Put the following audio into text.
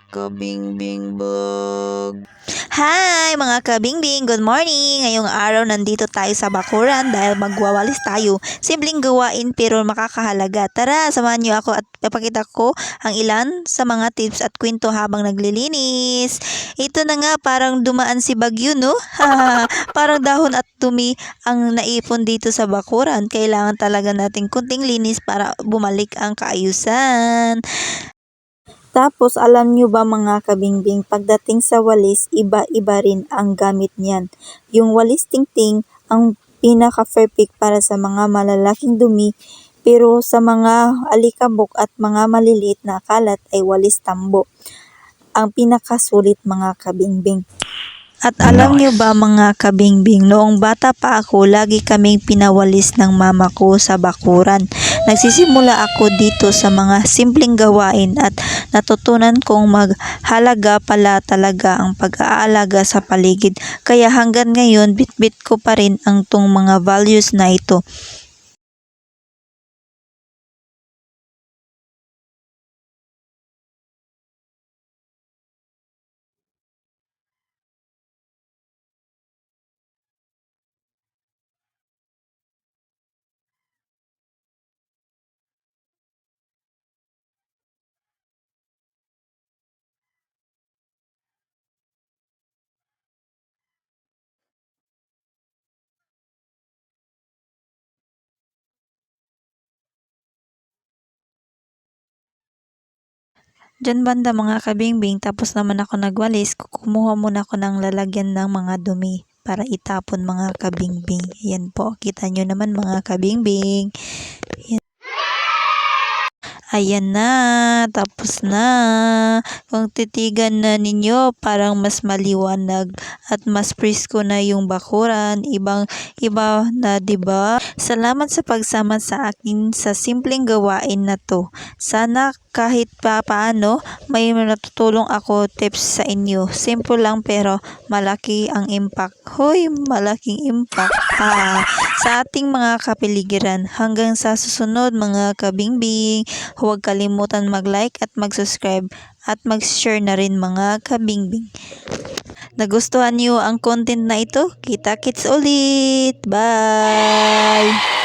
Kabingbing Vlog. Hi mga kabingbing! Good morning! Ngayong araw nandito tayo sa bakuran dahil magwawalis tayo. Simpleng gawain pero makakahalaga. Tara, samahan niyo ako at ipakita ko ang ilan sa mga tips at kwento habang naglilinis. Ito na nga, parang dumaan si Bagyo, no? Parang dahon at dumi ang naipon dito sa bakuran. Kailangan talaga nating kunting linis para bumalik ang kaayusan. Tapos alam nyo ba mga kabingbing, pagdating sa walis, iba-iba rin ang gamit niyan. Yung walis tingting ang pinaka-perfect para sa mga malalaking dumi, pero sa mga alikabok at mga maliliit na kalat ay walis tambo ang pinakasulit mga kabingbing. At alam niyo ba mga kabingbing, noong bata pa ako, lagi kaming pinawalis ng mama ko sa bakuran. Nagsisimula ako dito sa mga simpleng gawain at natutunan kong maghalaga pala talaga ang pag-aalaga sa paligid. Kaya hanggang ngayon, bit-bit ko pa rin ang tong mga values na ito. Diyan banda mga kabingbing, tapos naman ako nagwalis, kumuha muna ako ng lalagyan ng mga dumi para itapon mga kabingbing. Yan po, kita nyo naman mga kabingbing. Ayan na, tapos na. Kung titigan na ninyo, parang mas maliwanag at mas presko na yung bakuran. Ibang-iba na, 'di ba? Salamat sa pagsama sa akin sa simpleng gawain na 'to. Sana kahit pa paano may natutulong ako tips sa inyo. Simple lang pero malaki ang impact. Hoy, malaking impact. Sa ating mga kapiligiran. Hanggang sa susunod mga kabingbing. Huwag kalimutan mag-like at mag-subscribe at mag-share na rin mga kabingbing. Nagustuhan niyo ang content na ito? Kita-kits ulit! Bye!